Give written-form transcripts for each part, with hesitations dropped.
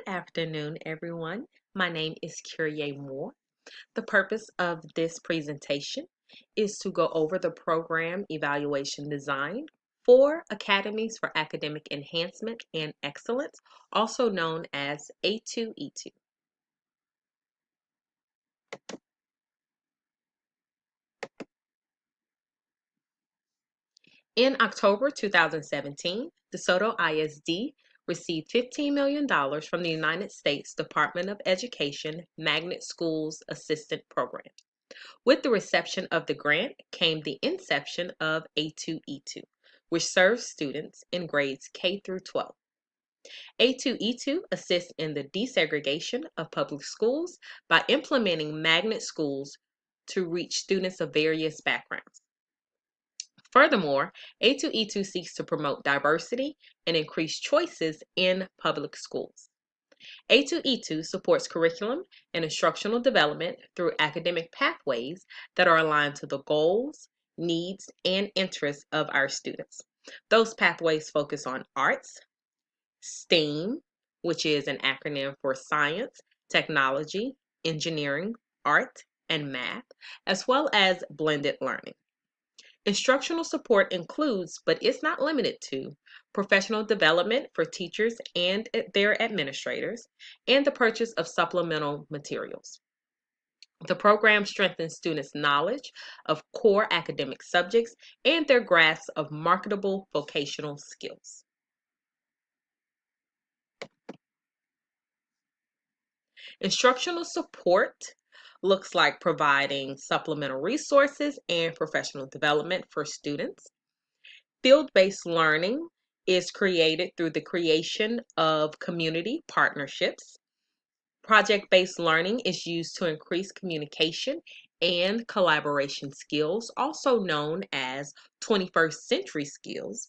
afternoon, everyone. My name is Kyrie Moore. The purpose of this presentation is to go over the program evaluation design for Academies for Academic Enhancement and Excellence, also known as A2E2. In October 2017, DeSoto ISD received $15 million from the United States Department of Education Magnet Schools Assistant Program. With the reception of the grant came the inception of A2E2, which serves students in grades K through 12. A2E2 assists in the desegregation of public schools by implementing magnet schools to reach students of various backgrounds. Furthermore, A2E2 seeks to promote diversity and increase choices in public schools. A2E2 supports curriculum and instructional development through academic pathways that are aligned to the goals, needs, and interests of our students. Those pathways focus on arts, STEAM, which is an acronym for science, technology, engineering, art, and math, as well as blended learning. Instructional support includes, but is not limited to, professional development for teachers and their administrators, and the purchase of supplemental materials. The program strengthens students' knowledge of core academic subjects and their grasp of marketable vocational skills. Instructional support looks like providing supplemental resources and professional development for students. Field-based learning is created through the creation of community partnerships. Project-based learning is used to increase communication and collaboration skills, also known as 21st century skills.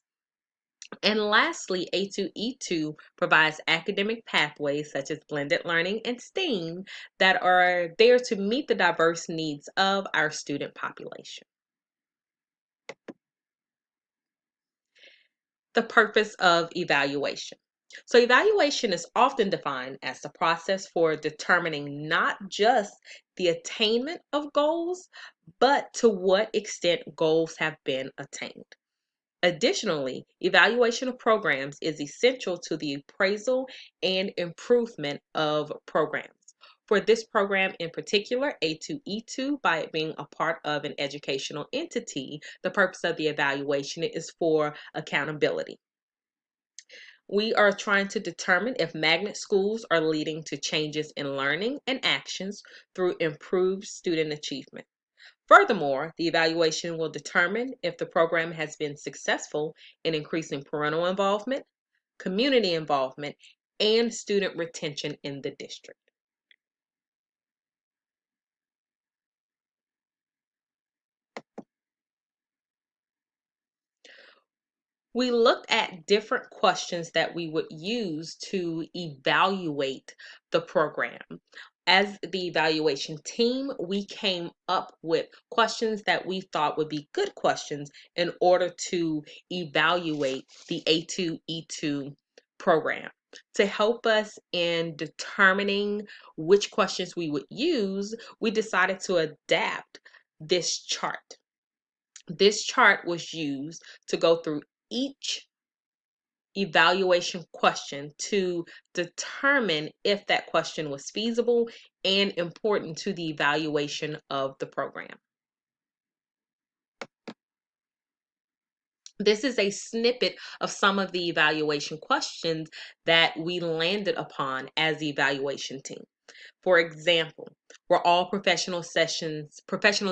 And lastly, A2E2 provides academic pathways such as blended learning and STEAM that are there to meet the diverse needs of our student population. The purpose of evaluation. So evaluation is often defined as the process for determining not just the attainment of goals, but to what extent goals have been attained. Additionally, evaluation of programs is essential to the appraisal and improvement of programs. For this program in particular, A2E2, by it being a part of an educational entity, the purpose of the evaluation is for accountability. We are trying to determine if magnet schools are leading to changes in learning and actions through improved student achievement. Furthermore, the evaluation will determine if the program has been successful in increasing parental involvement, community involvement, and student retention in the district. We looked at different questions that we would use to evaluate the program. As the evaluation team, we came up with questions that we thought would be good questions in order to evaluate the A2E2 program. To help us in determining which questions we would use, we decided to adapt this chart. This chart was used to go through each evaluation question to determine if that question was feasible and important to the evaluation of the program. This is a snippet of some of the evaluation questions that we landed upon as the evaluation team. For example, were all professional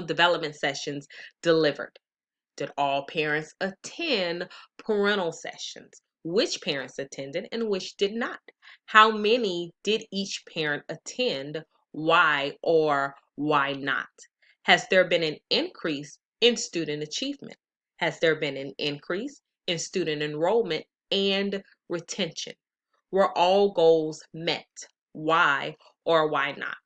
development sessions delivered? Did all parents attend parental sessions? Which parents attended and which did not? How many did each parent attend? Why or why not? Has there been an increase in student achievement? Has there been an increase in student enrollment and retention? Were all goals met? Why or why not?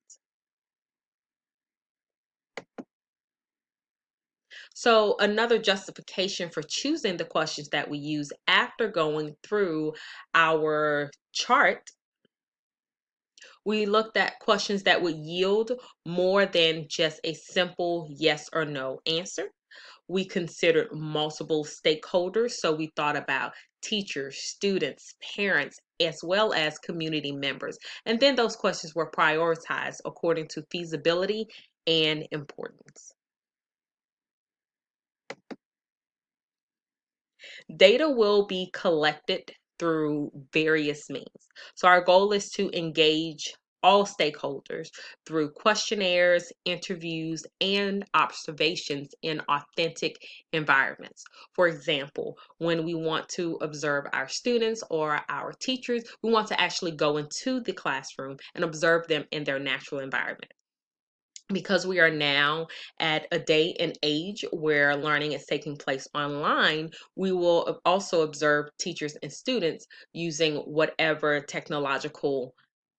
So another justification for choosing the questions that we use after going through our chart We looked at questions that would yield more than just a simple yes or no answer. We considered multiple stakeholders, so we thought about teachers, students, parents, as well as community members. And then those questions were prioritized according to feasibility and importance. Data will be collected through various means. So our goal is to engage all stakeholders through questionnaires, interviews, and observations in authentic environments. For example, when we want to observe our students or our teachers, we want to actually go into the classroom and observe them in their natural environment. Because we are now at a day and age where learning is taking place online, we will also observe teachers and students using whatever technological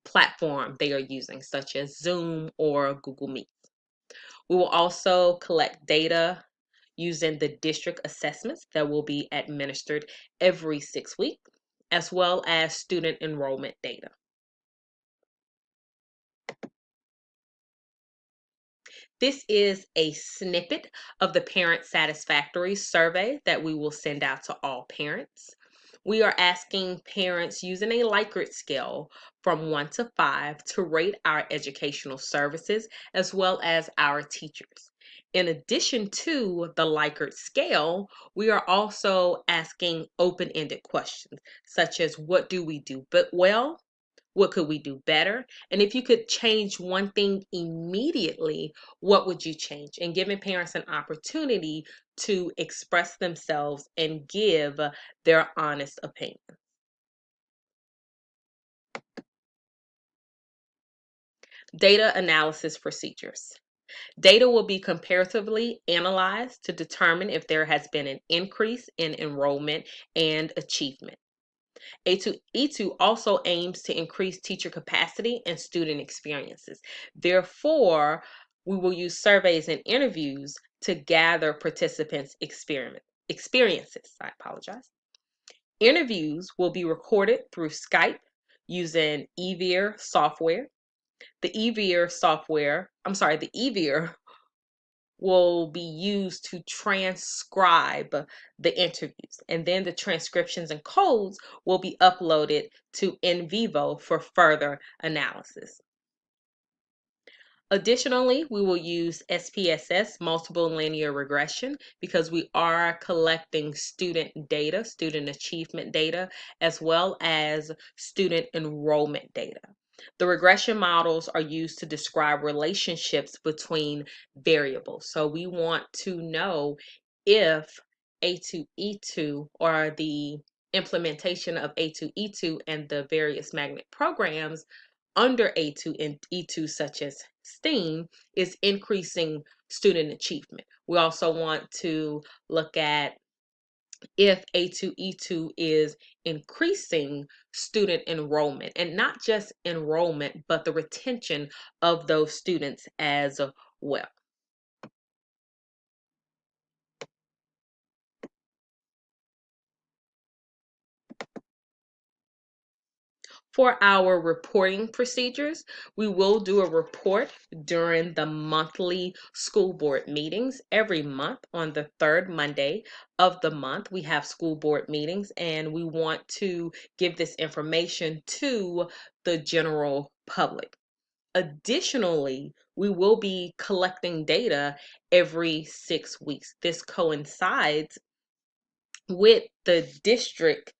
platform they are using, such as Zoom or Google Meet. We will also collect data using the district assessments that will be administered every 6 weeks, as well as student enrollment data. This is a snippet of the Parent Satisfactory Survey that we will send out to all parents. We are asking parents using a Likert scale from 1 to 5 to rate our educational services as well as our teachers. In addition to the Likert scale, we are also asking open-ended questions such as what do we do but well? What could we do better? And if you could change one thing immediately, what would you change? And giving parents an opportunity to express themselves and give their honest opinion. Data analysis procedures. Data will be comparatively analyzed to determine if there has been an increase in enrollment and achievement. A2E2 also aims to increase teacher capacity and student experiences. Therefore, we will use surveys and interviews to gather participants' experiences. I apologize. Interviews will be recorded through Skype using eVeer software. The eVeer will be used to transcribe the interviews. And then the transcriptions and codes will be uploaded to NVivo for further analysis. Additionally, we will use SPSS, multiple linear regression, because we are collecting student data, student achievement data, as well as student enrollment data. The regression models are used to describe relationships between variables. So we want to know if A2E2 or the implementation of A2E2 and the various magnet programs under A2 and E2, such as STEAM, is increasing student achievement. We also want to look at if A2E2 is increasing student enrollment, and not just enrollment, but the retention of those students as well. For our reporting procedures, we will do a report during the monthly school board meetings. Every month on the third Monday of the month, we have school board meetings, and we want to give this information to the general public. Additionally, we will be collecting data every 6 weeks. This coincides with the district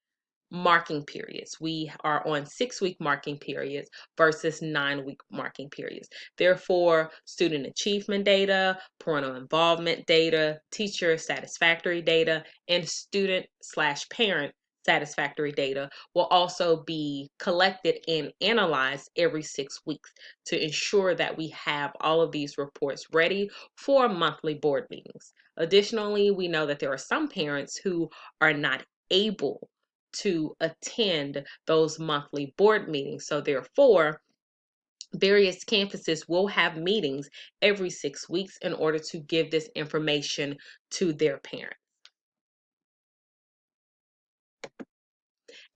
marking periods. We are on 6 week marking periods versus 9 week marking periods. Therefore, student achievement data, parental involvement data, teacher satisfactory data, and student/parent satisfactory data will also be collected and analyzed every 6 weeks to ensure that we have all of these reports ready for monthly board meetings. Additionally, we know that there are some parents who are not able to attend those monthly board meetings. So therefore, various campuses will have meetings every 6 weeks in order to give this information to their parents.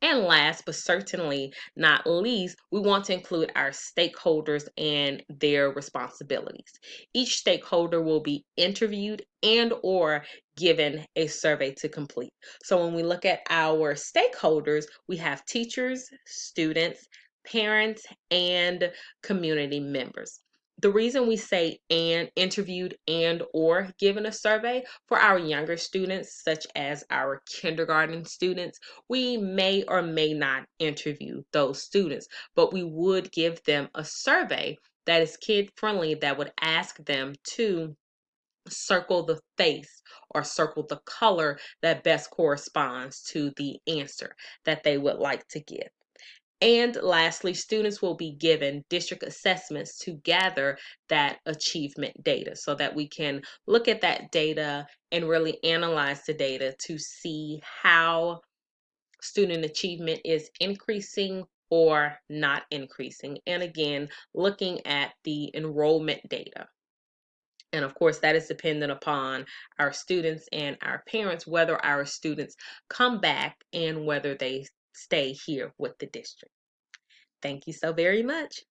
And last but certainly not least, we want to include our stakeholders and their responsibilities. Each stakeholder will be interviewed and or given a survey to complete. So when we look at our stakeholders, we have teachers, students, parents, and community members. The reason we say and interviewed and or given a survey for our younger students, such as our kindergarten students, we may or may not interview those students, but we would give them a survey that is kid friendly that would ask them to circle the face or circle the color that best corresponds to the answer that they would like to give. And lastly, students will be given district assessments to gather that achievement data so that we can look at that data and really analyze the data to see how student achievement is increasing or not increasing. And again, looking at the enrollment data. And of course, that is dependent upon our students and our parents, whether our students come back and whether they stay here with the district. Thank you so very much.